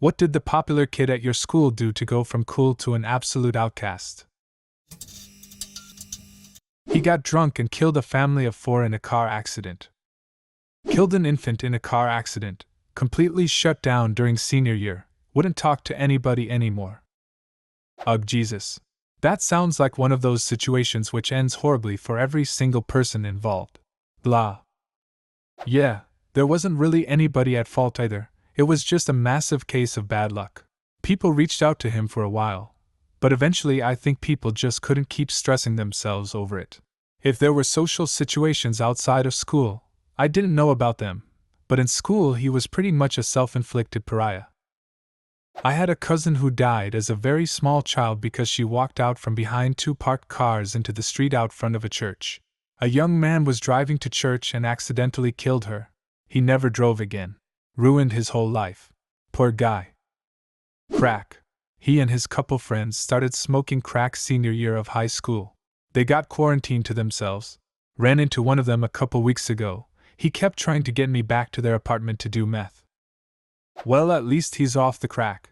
What did the popular kid at your school do to go from cool to an absolute outcast? He got drunk and killed a family of 4 in a car accident. Killed an infant in a car accident. Completely shut down during senior year. Wouldn't talk to anybody anymore. Ugh, Jesus. That sounds like one of those situations which ends horribly for every single person involved. Blah. Yeah, there wasn't really anybody at fault either. It was just a massive case of bad luck. People reached out to him for a while, but eventually I think people just couldn't keep stressing themselves over it. If there were social situations outside of school, I didn't know about them, but in school he was pretty much a self-inflicted pariah. I had a cousin who died as a very small child because she walked out from behind 2 parked cars into the street out front of a church. A young man was driving to church and accidentally killed her. He never drove again. Ruined his whole life. Poor guy. Crack. He and his couple friends started smoking crack senior year of high school. They got quarantined to themselves. Ran into one of them a couple weeks ago. He kept trying to get me back to their apartment to do meth. Well, at least he's off the crack.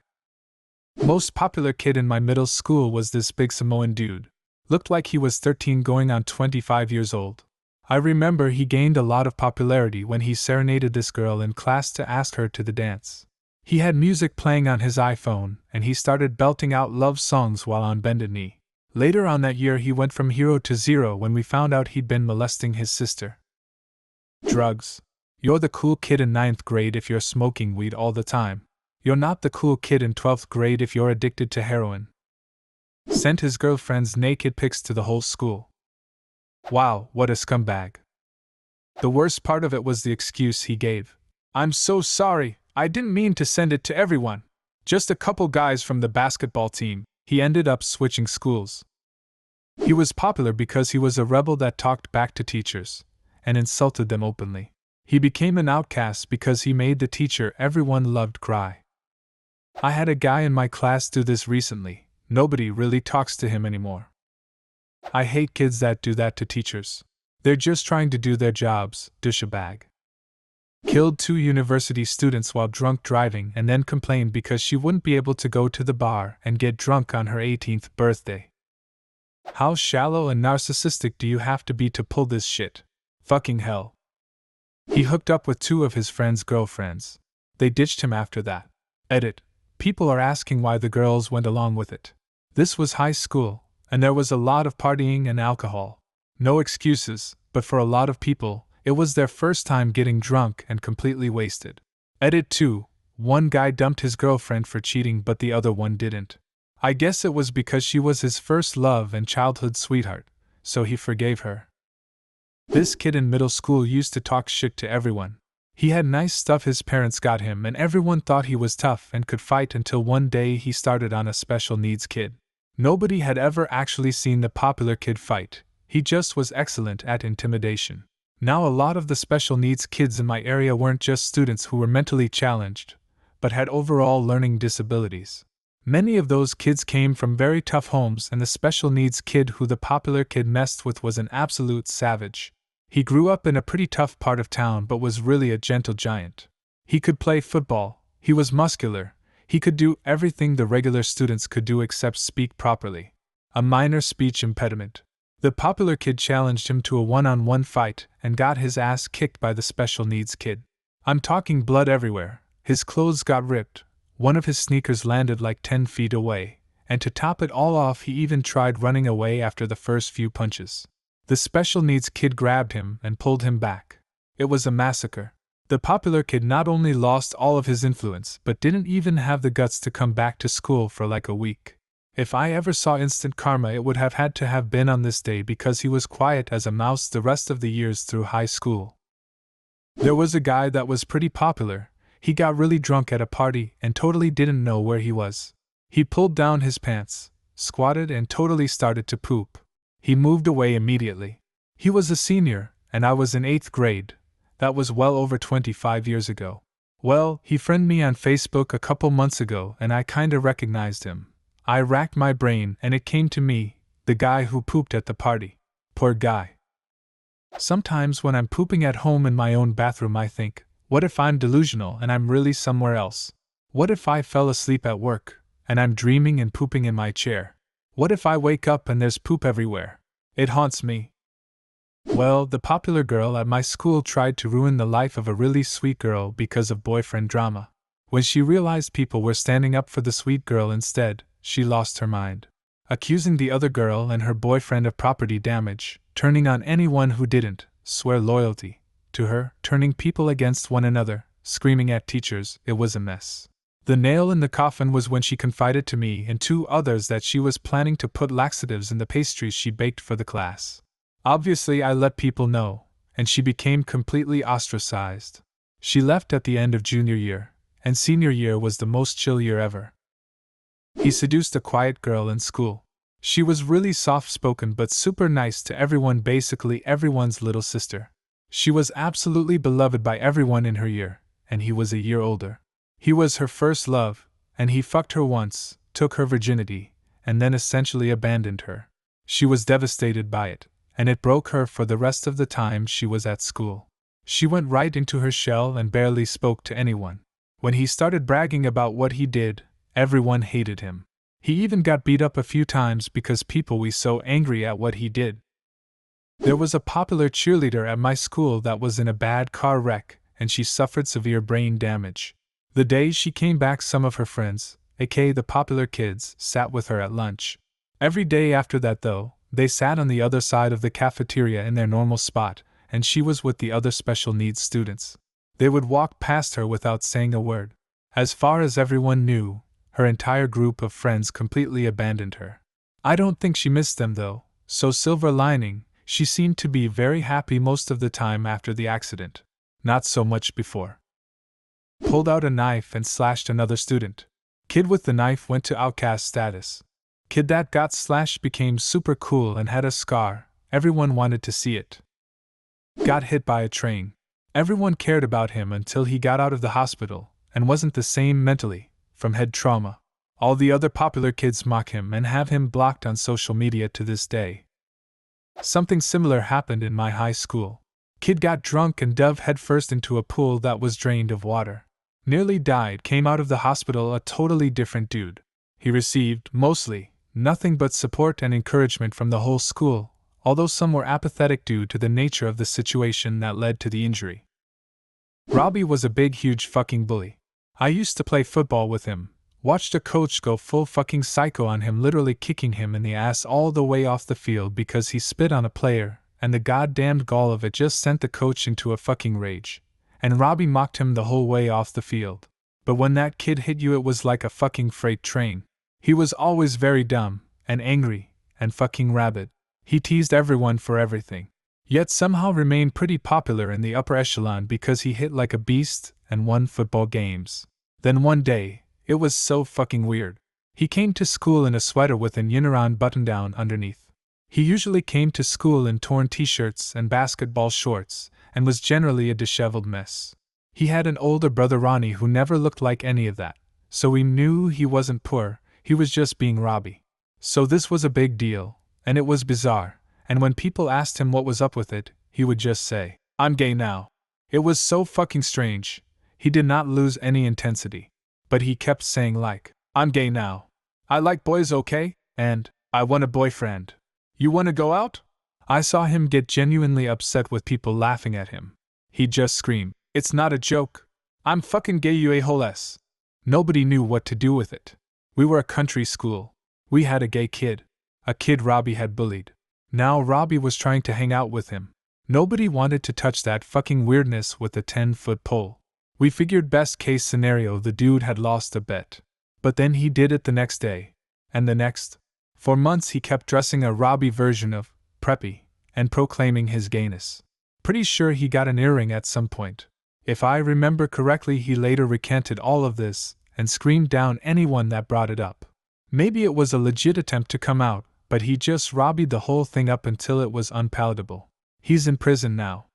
Most popular kid in my middle school was this big Samoan dude. Looked like he was 13 going on 25 years old. I remember he gained a lot of popularity when he serenaded this girl in class to ask her to the dance. He had music playing on his iPhone, and he started belting out love songs while on bended knee. Later on that year he went from hero to zero when we found out he'd been molesting his sister. Drugs. You're the cool kid in 9th grade if you're smoking weed all the time. You're not the cool kid in 12th grade if you're addicted to heroin. Sent his girlfriend's naked pics to the whole school. Wow, what a scumbag. The worst part of it was the excuse he gave. I'm so sorry, I didn't mean to send it to everyone. Just a couple guys from the basketball team. He ended up switching schools. He was popular because he was a rebel that talked back to teachers and insulted them openly. He became an outcast because he made the teacher everyone loved cry. I had a guy in my class do this recently. Nobody really talks to him anymore. I hate kids that do that to teachers. They're just trying to do their jobs, douchebag. Killed 2 university students while drunk driving and then complained because she wouldn't be able to go to the bar and get drunk on her 18th birthday. How shallow and narcissistic do you have to be to pull this shit? Fucking hell. He hooked up with 2 of his friends' girlfriends. They ditched him after that. Edit. People are asking why the girls went along with it. This was high school, and there was a lot of partying and alcohol. No excuses, but for a lot of people, it was their first time getting drunk and completely wasted. Edit 2. One guy dumped his girlfriend for cheating but the other one didn't. I guess it was because she was his first love and childhood sweetheart, so he forgave her. This kid in middle school used to talk shit to everyone. He had nice stuff his parents got him and everyone thought he was tough and could fight until one day he started on a special needs kid. Nobody had ever actually seen the popular kid fight. He just was excellent at intimidation. Now a lot of the special needs kids in my area weren't just students who were mentally challenged, but had overall learning disabilities. Many of those kids came from very tough homes and the special needs kid who the popular kid messed with was an absolute savage. He grew up in a pretty tough part of town but was really a gentle giant. He could play football, he was muscular, he could do everything the regular students could do except speak properly. A minor speech impediment. The popular kid challenged him to a one-on-one fight and got his ass kicked by the special needs kid. I'm talking blood everywhere, his clothes got ripped, one of his sneakers landed like 10 feet away, and to top it all off he even tried running away after the first few punches. The special needs kid grabbed him and pulled him back. It was a massacre. The popular kid not only lost all of his influence but didn't even have the guts to come back to school for like a week. If I ever saw instant karma it would have had to have been on this day because he was quiet as a mouse the rest of the years through high school. There was a guy that was pretty popular. He got really drunk at a party and totally didn't know where he was. He pulled down his pants, squatted and totally started to poop. He moved away immediately. He was a senior, and I was in 8th grade. That was well over 25 years ago. Well, he friended me on Facebook a couple months ago and I kinda recognized him. I racked my brain and it came to me, the guy who pooped at the party. Poor guy. Sometimes when I'm pooping at home in my own bathroom I think, what if I'm delusional and I'm really somewhere else? What if I fell asleep at work, and I'm dreaming and pooping in my chair? What if I wake up and there's poop everywhere? It haunts me. Well, the popular girl at my school tried to ruin the life of a really sweet girl because of boyfriend drama. When she realized people were standing up for the sweet girl instead, she lost her mind, accusing the other girl and her boyfriend of property damage, turning on anyone who didn't swear loyalty to her, turning people against one another, screaming at teachers. It was a mess. The nail in the coffin was when she confided to me and 2 others that she was planning to put laxatives in the pastries she baked for the class. Obviously, I let people know, and she became completely ostracized. She left at the end of junior year, and senior year was the most chill year ever. He seduced a quiet girl in school. She was really soft-spoken but super nice to everyone, basically everyone's little sister. She was absolutely beloved by everyone in her year, and he was a year older. He was her first love, and he fucked her once, took her virginity, and then essentially abandoned her. She was devastated by it, and it broke her for the rest of the time she was at school. She went right into her shell and barely spoke to anyone. When he started bragging about what he did, everyone hated him. He even got beat up a few times because people were so angry at what he did. There was a popular cheerleader at my school that was in a bad car wreck, and she suffered severe brain damage. The day she came back, some of her friends, aka the popular kids, sat with her at lunch. Every day after that, though, they sat on the other side of the cafeteria in their normal spot, and she was with the other special needs students. They would walk past her without saying a word. As far as everyone knew, her entire group of friends completely abandoned her. I don't think she missed them though, so silver lining, she seemed to be very happy most of the time after the accident. Not so much before. Pulled out a knife and slashed another student. Kid with the knife went to outcast status. Kid that got slashed became super cool and had a scar. Everyone wanted to see it. Got hit by a train. Everyone cared about him until he got out of the hospital and wasn't the same mentally, from head trauma. All the other popular kids mock him and have him blocked on social media to this day. Something similar happened in my high school. Kid got drunk and dove headfirst into a pool that was drained of water. Nearly died, came out of the hospital a totally different dude. He received, mostly, nothing but support and encouragement from the whole school, although some were apathetic due to the nature of the situation that led to the injury. Robbie was a big huge fucking bully. I used to play football with him, watched a coach go full fucking psycho on him, literally kicking him in the ass all the way off the field because he spit on a player, and the goddamned gall of it just sent the coach into a fucking rage. And Robbie mocked him the whole way off the field. But when that kid hit you, it was like a fucking freight train. He was always very dumb, and angry, and fucking rabid. He teased everyone for everything. Yet somehow remained pretty popular in the upper echelon because he hit like a beast and won football games. Then one day, it was so fucking weird. He came to school in a sweater with an Uniron button-down underneath. He usually came to school in torn t-shirts and basketball shorts, and was generally a disheveled mess. He had an older brother Ronnie who never looked like any of that, so we knew he wasn't poor, he was just being Robbie. So this was a big deal, and it was bizarre, and when people asked him what was up with it, he would just say, "I'm gay now." It was so fucking strange. He did not lose any intensity. But he kept saying like, "I'm gay now. I like boys, okay? And I want a boyfriend. You wanna go out?" I saw him get genuinely upset with people laughing at him. He'd just scream, "It's not a joke. I'm fucking gay, you a-hole-s." Nobody knew what to do with it. We were a country school. We had a gay kid. A kid Robbie had bullied. Now Robbie was trying to hang out with him. Nobody wanted to touch that fucking weirdness with a 10-foot pole. We figured best case scenario the dude had lost a bet. But then he did it the next day. And the next. For months he kept dressing a Robbie version of preppy and proclaiming his gayness. Pretty sure he got an earring at some point. If I remember correctly, he later recanted all of this and screamed down anyone that brought it up. Maybe it was a legit attempt to come out, but he just Robbied the whole thing up until it was unpalatable. He's in prison now.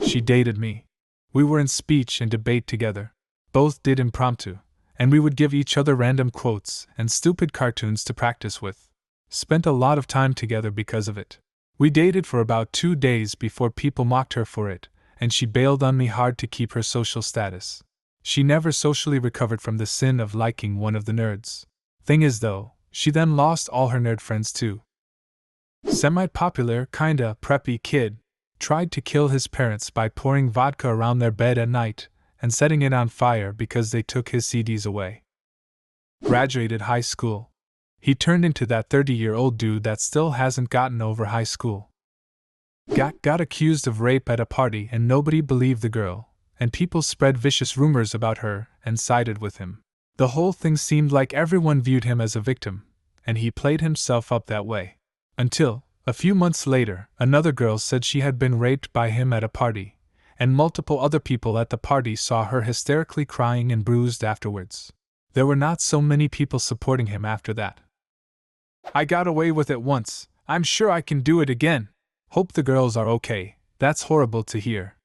She dated me. We were in speech and debate together. Both did impromptu, and we would give each other random quotes and stupid cartoons to practice with. Spent a lot of time together because of it. We dated for about 2 days before people mocked her for it, and she bailed on me hard to keep her social status. She never socially recovered from the sin of liking one of the nerds. Thing is though, she then lost all her nerd friends too. Semi-popular, kinda preppy kid tried to kill his parents by pouring vodka around their bed at night and setting it on fire because they took his CDs away. Graduated high school. He turned into that 30-year-old dude that still hasn't gotten over high school. Got accused of rape at a party and nobody believed the girl, and people spread vicious rumors about her and sided with him. The whole thing seemed like everyone viewed him as a victim, and he played himself up that way. Until, a few months later, another girl said she had been raped by him at a party, and multiple other people at the party saw her hysterically crying and bruised afterwards. There were not so many people supporting him after that. I got away with it once, I'm sure I can do it again. Hope the girls are okay, that's horrible to hear.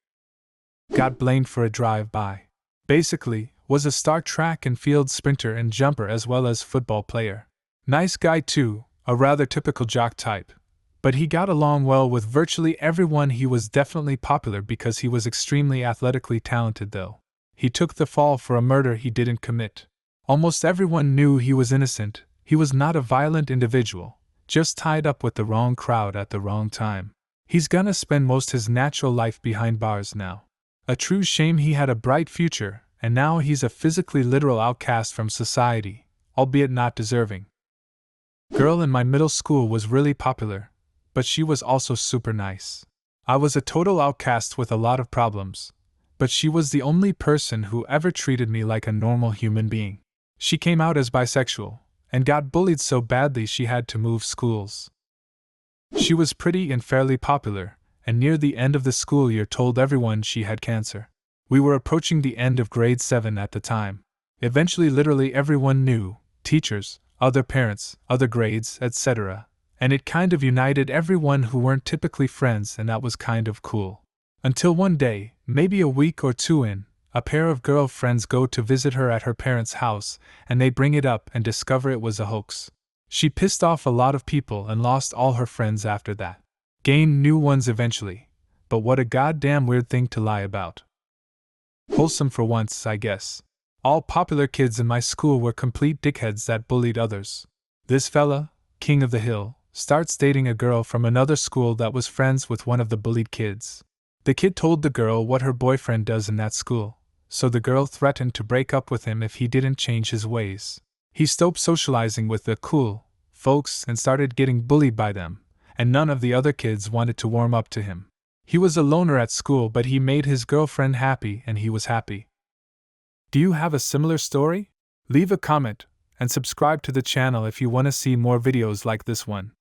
Got blamed for a drive-by. Basically, was a star track and field sprinter and jumper as well as football player. Nice guy too, a rather typical jock type. But he got along well with virtually everyone. He was definitely popular because he was extremely athletically talented though. He took the fall for a murder he didn't commit. Almost everyone knew he was innocent. He was not a violent individual, just tied up with the wrong crowd at the wrong time. He's gonna spend most his natural life behind bars now. A true shame. He had a bright future, and now he's a physically literal outcast from society, albeit not deserving. Girl in my middle school was really popular, but she was also super nice. I was a total outcast with a lot of problems, but she was the only person who ever treated me like a normal human being. She came out as bisexual, and got bullied so badly she had to move schools. She was pretty and fairly popular, and near the end of the school year told everyone she had cancer. We were approaching the end of grade 7 at the time. Eventually literally everyone knew, teachers, other parents, other grades, etc., and it kind of united everyone who weren't typically friends, and that was kind of cool. Until one day, maybe a week or two in, a pair of girlfriends go to visit her at her parents' house, and they bring it up and discover it was a hoax. She pissed off a lot of people and lost all her friends after that. Gained new ones eventually, but what a goddamn weird thing to lie about. Wholesome for once, I guess. All popular kids in my school were complete dickheads that bullied others. This fella, king of the hill, starts dating a girl from another school that was friends with one of the bullied kids. The kid told the girl what her boyfriend does in that school, so the girl threatened to break up with him if he didn't change his ways. He stopped socializing with the cool folks and started getting bullied by them, and none of the other kids wanted to warm up to him. He was a loner at school, but he made his girlfriend happy and he was happy. Do you have a similar story? Leave a comment and subscribe to the channel if you want to see more videos like this one.